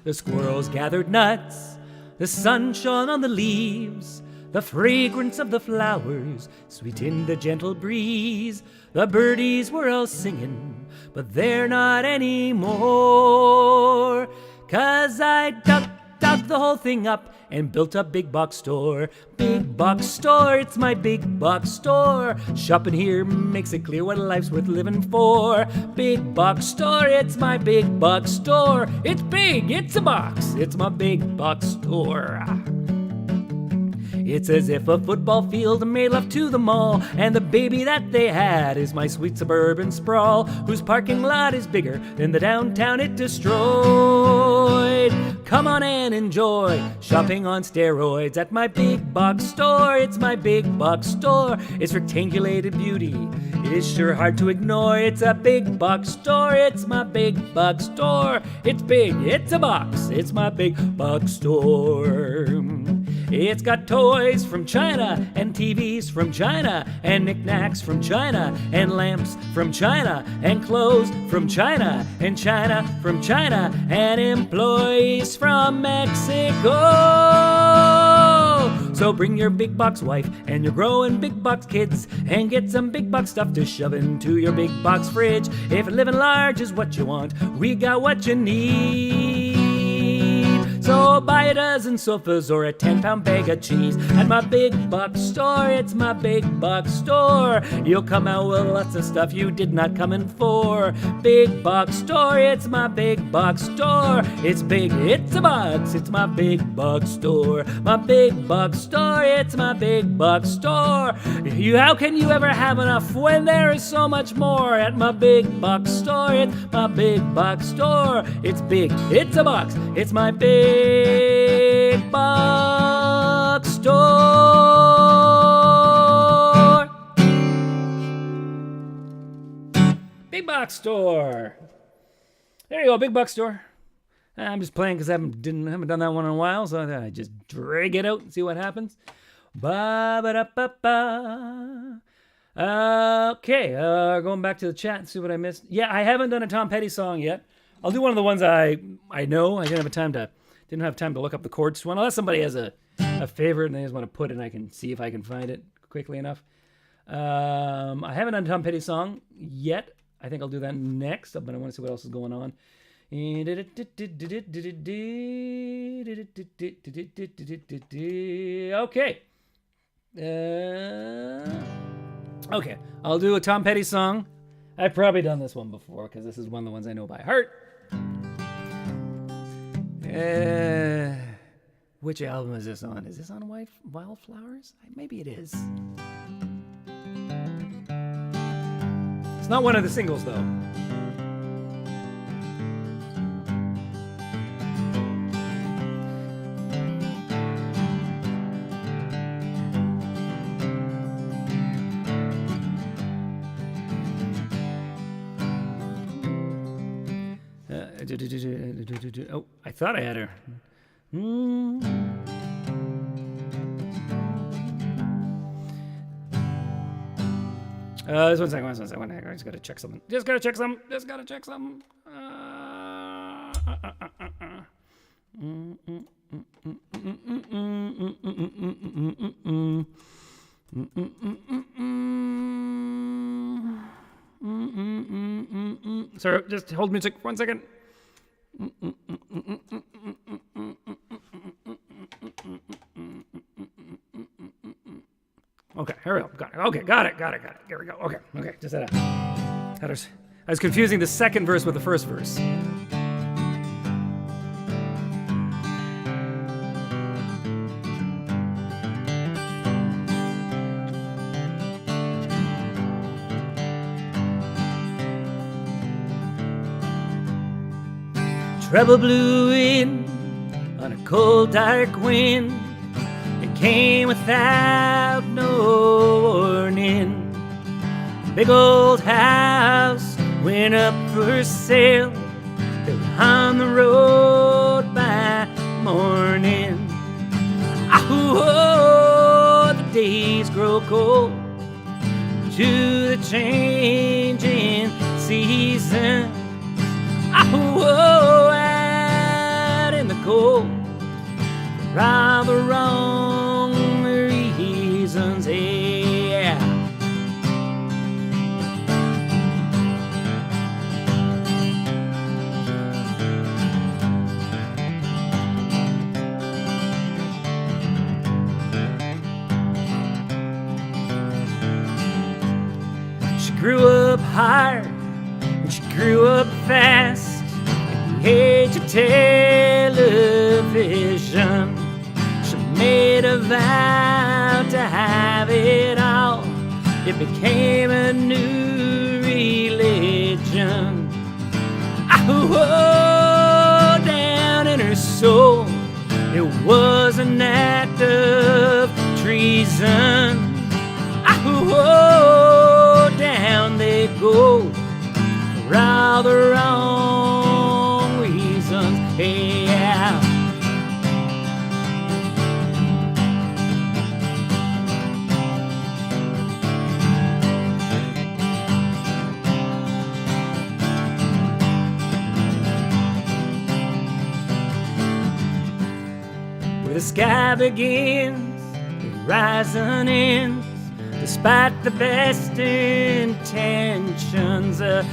The squirrels gathered nuts. The sun shone on the leaves. The fragrance of the flowers sweetened the gentle breeze. The birdies were all singing, but they're not anymore. 'Cause I dug the whole thing up and built a big box store. Big box store, it's my big box store. Shopping here makes it clear what life's worth living for. Big box store, it's my big box store. It's big, it's a box, it's my big box store. It's as if a football field made love to the mall, and the baby that they had is my sweet suburban sprawl, whose parking lot is bigger than the downtown it destroyed. Come on and enjoy shopping on steroids at my big box store. It's my big box store. Its rectangulated beauty is sure hard to ignore. It's a big box store. It's my big box store. It's big. It's a box. It's my big box store. It's got toys from China and TVs from China and knickknacks from China and lamps from China and clothes from China and China from China and employees from Mexico. So bring your big box wife and your growing big box kids and get some big box stuff to shove into your big box fridge. If living large is what you want, we got what you need. So buy a dozen sofas or a 10-pound bag of cheese at my big box store. It's my big box store. You'll come out with lots of stuff you did not come in for. Big box store. It's my big box store. It's big. It's a box. It's my big box store. My big box store. It's my big box store. How can you ever have enough when there is so much more at my big box store? It's my big box store. It's big. It's a box. It's my big box store. Big box store. There you go, big box store. I'm just playing because I haven't done that one in a while, so I just drag it out and see what happens. Ba-ba-da-ba-ba. Okay, going back to the chat and see what I missed. Yeah, I haven't done a Tom Petty song yet. I'll do one of the ones I know. I didn't have time to look up the chords to one. Unless somebody has a favorite and they just want to put it and I can see if I can find it quickly enough. I haven't done a Tom Petty song yet. I think I'll do that next, but I want to see what else is going on. Okay. Okay, I'll do a Tom Petty song. I've probably done this one before because this is one of the ones I know by heart. Which album is this on? Is this on Wildflowers? Maybe it is. It's not one of the singles, though. Oh, I thought I had her. Just one second. I just gotta check something. Sorry, just hold music 1 second. Okay, here we go. Got it. Okay, got it. Here we go. Okay. Just that. I was confusing the second verse with the first verse. Trevor blew in on a cold, dark wind. It came without no warning. Big old house went up for sale. They were on the road by morning. Oh, the days grow cold to the changing season. Oh, out in the cold for all the wrong reasons, yeah. She grew up hard and she grew up fast. Age of television, she made a vow to have it all. It became a new religion. Oh, down in her soul, it was an act of treason. Oh, down they go for all the wrong reasons, yeah. Where the sky begins, the horizon ends. Despite the best intentions, a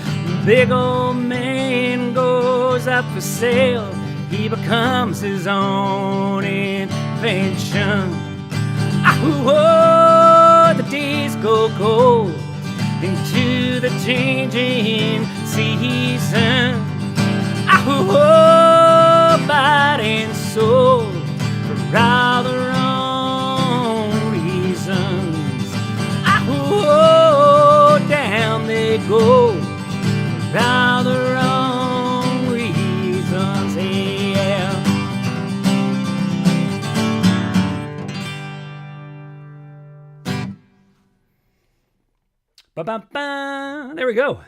big old man goes up for sale. He becomes his own invention. Oh, the days go cold into the changing season. Oh, body and soul for all the wrong reasons. Oh, down they go for all the wrong reasons, yeah. Ba-ba-ba. There we go.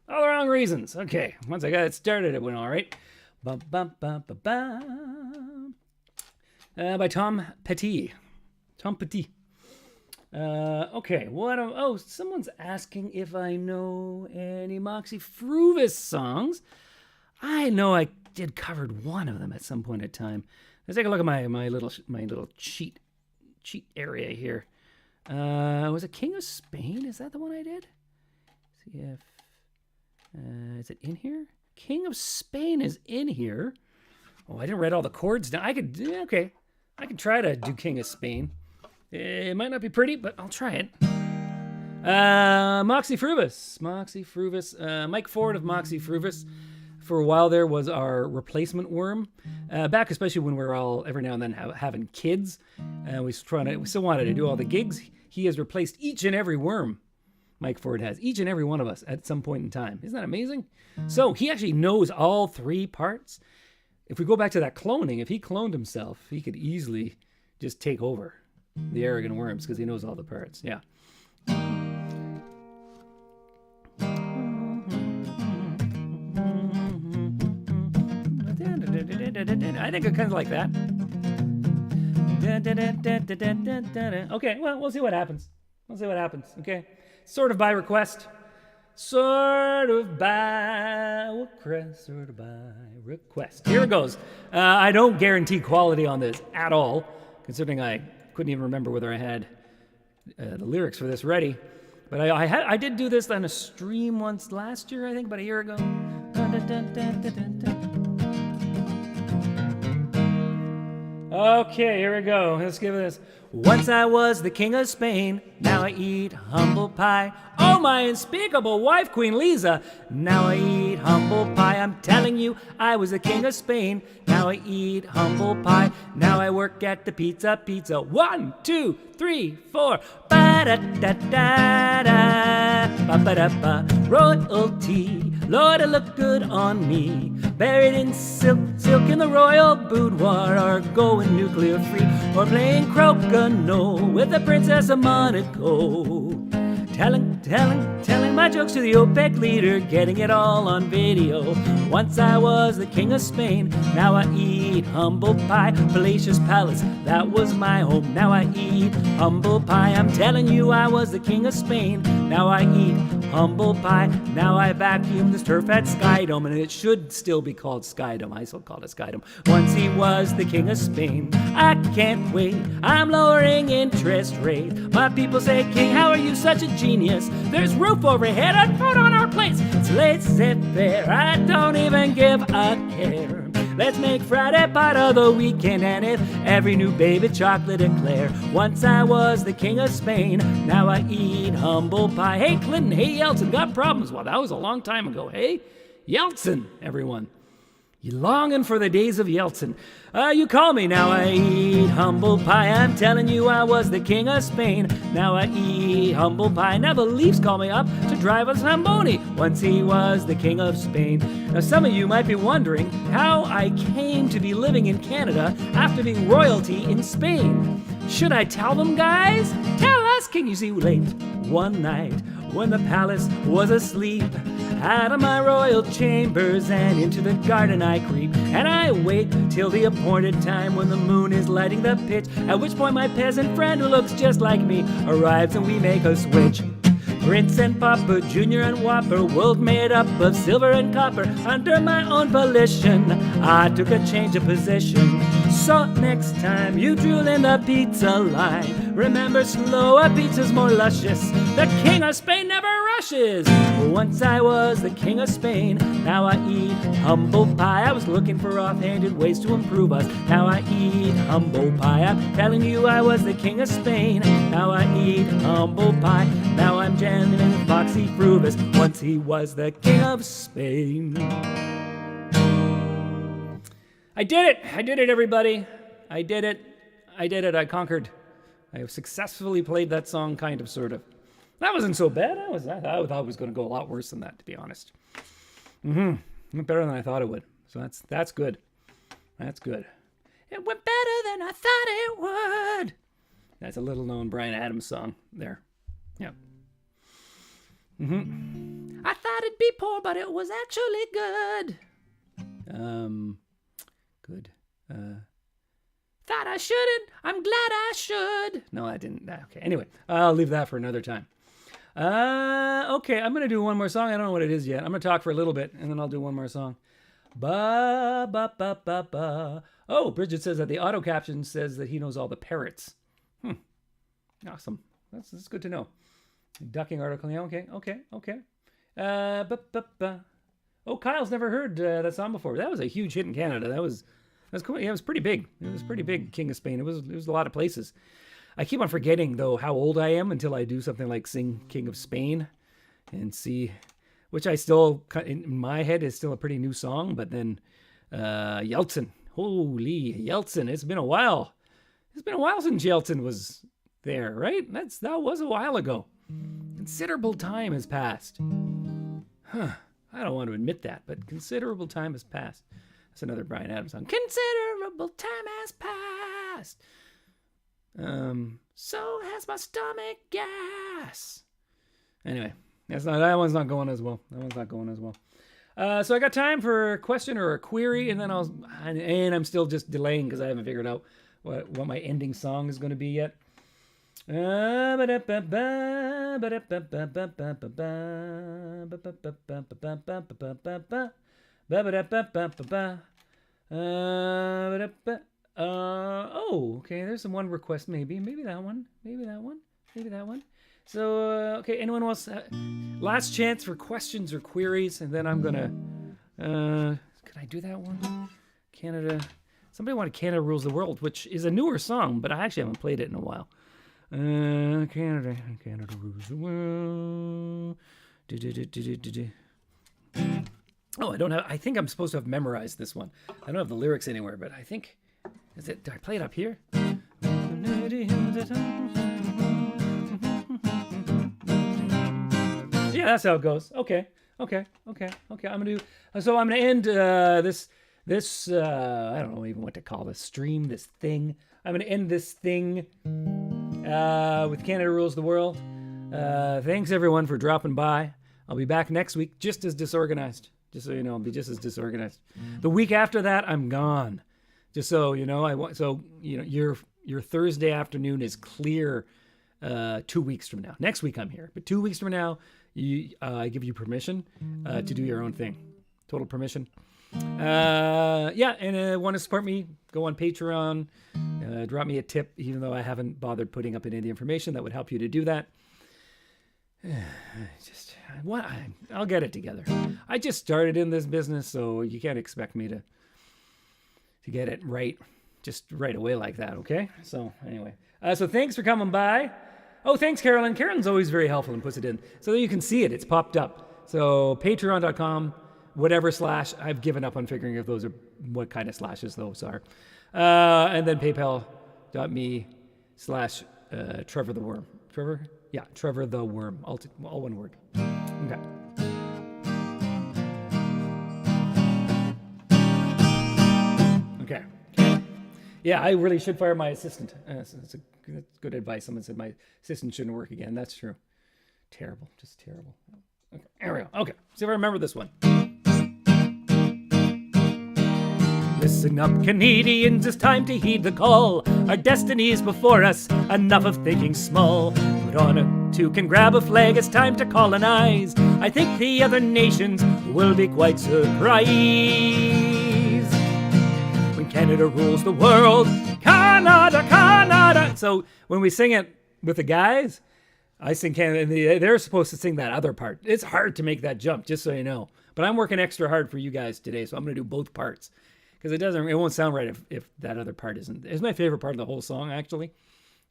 All the wrong reasons. Okay, once I got it started, it went all right. Ba-ba-ba-ba-ba. By Tom Petty. Tom Petty. Okay, someone's asking if I know any Moxie Fruvis songs. I know I did covered one of them at some point in time. Let's take a look at my little cheat area here. Was it King of Spain? Is that the one I did? See if is it in here? King of Spain is in here. Oh, I didn't write all the chords down. I could try to do King of Spain. It might not be pretty, but I'll try it. Moxie Frubus. Mike Ford of Moxie Frubus. For a while there was our replacement worm. Back especially when we were all every now and then having kids. We still wanted to do all the gigs. He has replaced each and every worm. Mike Ford has. Each and every one of us at some point in time. Isn't that amazing? So he actually knows all 3 parts. If we go back to that cloning, if he cloned himself, he could easily just take over the arrogant worms because he knows all the parts. Yeah. I think I kind of like that. Okay, well, we'll see what happens. Okay. Sort of by request. Here it goes. I don't guarantee quality on this at all, considering I couldn't even remember whether I had the lyrics for this ready. But I did do this on a stream once last year, I think, about a year ago. Okay, here we go. Let's give it this. Once I was the king of Spain, now I eat humble pie. Oh, my unspeakable wife, Queen Liza, now I eat humble pie. I'm telling you, I was the king of Spain, now I eat humble pie. Now I work at the pizza. 1, 2, 3, 4. Ba-da-da-da-da, ba-ba-da-ba. Royalty, Lord, it look good on me. Buried in silk in the royal boudoir, or going nuclear free, or playing crokinole with the Princess of Monaco. Telling my jokes to the OPEC leader, getting it all on video. Once I was the king of Spain, now I eat humble pie. Palatius Palace, that was my home, now I eat humble pie. I'm telling you, I was the king of Spain, now I eat humble pie. Now I vacuum this turf at Skydome, and it should still be called Skydome. I still call it Skydome. Once he was the king of Spain, I can't wait, I'm lowering interest rate. My people say, King, how are you such a genius? There's roof overhead and food on our plates. It's laissez-faire, I don't even give a care. Let's make Friday part of the weekend, and if every new baby chocolate eclair. Once I was the king of Spain, now I eat humble pie. Hey Clinton, hey Yeltsin, got problems? Well, that was a long time ago. Hey Yeltsin, everyone. You longing for the days of Yeltsin. You call me, now I eat humble pie. I'm telling you, I was the king of Spain, now I eat humble pie. Now the Leafs call me up to drive a Zamboni. Once he was the king of Spain. Now some of you might be wondering how I came to be living in Canada after being royalty in Spain. Should I tell them, guys? Tell us, King. You see, late one night when the palace was asleep, out of my royal chambers and into the garden I creep, and I wait till the appointed time when the moon is lighting the pitch, at which point my peasant friend who looks just like me arrives and we make a switch. Prince and Pauper, Junior and Whopper, world made up of silver and copper. Under my own volition, I took a change of position. So next time you drool in the pizza line, remember slower pizza's more luscious. The king of Spain never rushes. Once I was the king of Spain, now I eat humble pie. I was looking for offhanded ways to improve us. Now I eat humble pie. I'm telling you, I was the king of Spain, now I eat humble pie. Now I'm jamming in Foxy Frubus. Once he was the king of Spain. I did it, everybody. I did it. I conquered. I have successfully played that song, kind of, sort of. That wasn't so bad. I thought it was going to go a lot worse than that, to be honest. Went better than I thought it would. So that's good. That's good. It went better than I thought it would. That's a little-known Bryan Adams song there. Yeah. I thought it'd be poor, but it was actually good. Good. Thought I shouldn't. I'm glad I should. No, I didn't. Okay. Anyway, I'll leave that for another time. Okay, I'm going to do one more song. I don't know what it is yet. I'm going to talk for a little bit, and then I'll do one more song. Ba, ba, ba, ba, ba. Oh, Bridget says that the auto caption says that he knows all the parrots. Awesome. That's good to know. Ducking article. Yeah, okay. Oh, Kyle's never heard that song before. That was a huge hit in Canada. That was cool. Yeah, it was pretty big. It was pretty big, King of Spain. It was a lot of places. I keep on forgetting though how old I am until I do something like sing King of Spain and see, which I still in my head is still a pretty new song. But then Yeltsin, holy Yeltsin! It's been a while. It's been a while since Yeltsin was there, right? That was a while ago. Considerable time has passed. Huh. I don't want to admit that, but considerable time has passed. That's another Bryan Adams song. Considerable time has passed. So has my stomach gas. Anyway, that one's not going as well. So I got time for a question or a query, and then I'm still just delaying because I haven't figured out what my ending song is going to be yet. Okay, there's some one request, maybe that one. So, okay, anyone else? Last chance for questions or queries, and then I'm gonna, could I do that one? Canada, somebody wanted Canada Rules the World, which is a newer song, but I actually haven't played it in a while. Canada Rules the World. Oh, I think I'm supposed to have memorized this one. I don't have the lyrics anywhere, but I think, do I play it up here? Yeah, that's how it goes. Okay. I'm gonna end this. I don't know even what to call this stream, this thing. I'm gonna end this thing with Canada Rules the World. Thanks everyone for dropping by. I'll be back next week, just as disorganized. Just so you know, I'll be just as disorganized. The week after that, I'm gone. Just so you know, your Thursday afternoon is clear. 2 weeks from now. Next week I'm here, but 2 weeks from now, I give you permission to do your own thing. Total permission. And want to support me? Go on Patreon. Drop me a tip, even though I haven't bothered putting up any of the information that would help you to do that. I'll get it together. I just started in this business, so you can't expect me to get it right just right away like that, okay? So anyway, so thanks for coming by. Oh, thanks, Carolyn. Carolyn's always very helpful and puts it in so that you can see it. It's popped up. So patreon.com, whatever / I've given up on figuring if those are what kind of slashes those are. And then paypal.me / Trevor the Worm. Trevor? Yeah, Trevor the Worm. All one word. Okay. Okay. Yeah, I really should fire my assistant. That's good advice. Someone said my assistant shouldn't work again. That's true. Terrible. Just terrible. Okay, there we go. Okay, see if I remember this one. Listen up, Canadians, it's time to heed the call. Our destiny is before us, enough of thinking small. Put on a two can grab a flag, it's time to colonize. I think the other nations will be quite surprised. When Canada rules the world, Canada, Canada. So when we sing it with the guys, I sing Canada, and they're supposed to sing that other part. It's hard to make that jump, just so you know. But I'm working extra hard for you guys today, so I'm going to do both parts. Because it won't sound right if that other part isn't. It's my favorite part of the whole song, actually.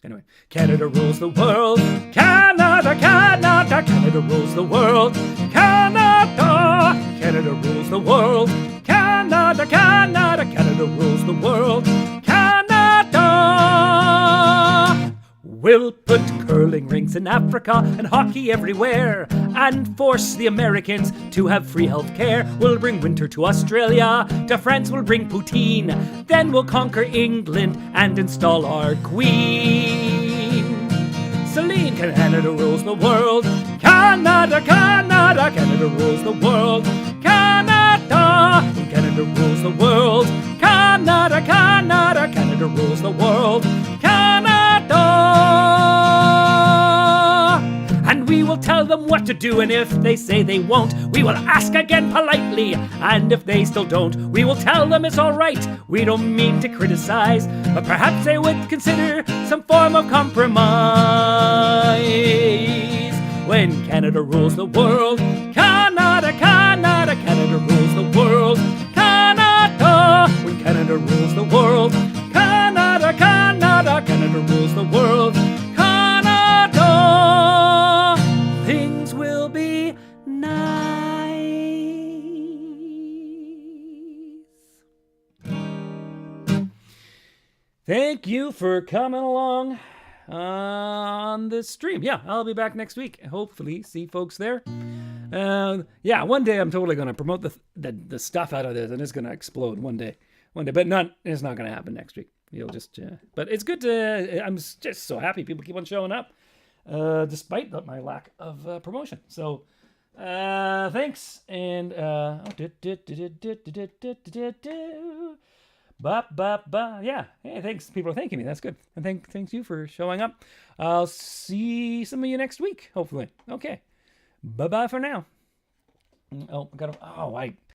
Anyway, Canada rules the world. Canada, Canada, Canada rules the world. Canada, Canada rules the world. Canada, Canada, Canada rules the world. Canada. We'll put curling rinks in Africa and hockey everywhere and force the Americans to have free health care. We'll bring winter to Australia, to France we'll bring poutine. Then we'll conquer England and install our queen. Celine, Canada rules the world. Canada, Canada, Canada rules the world. Canada, Canada rules the world. Canada, Canada, Canada rules the world. And we will tell them what to do, and if they say they won't, we will ask again politely. And if they still don't, we will tell them it's all right. We don't mean to criticize, but perhaps they would consider some form of compromise. When Canada rules the world, Canada, Canada, Canada rules the world. Canada, when Canada rules the world, Canada, Canada, Canada rules the world. thank you for coming along on this stream. Yeah, I'll be back next week. Hopefully, see folks there. Yeah, one day I'm totally gonna promote the stuff out of this, and it's gonna explode one day, but it's not gonna happen next week. You'll just, but it's good to. I'm just so happy people keep on showing up, despite my lack of promotion. So, thanks, and yeah. Hey, thanks. People are thanking me. That's good. And thanks you for showing up. I'll see some of you next week, hopefully. Okay. Bye bye for now. Oh, I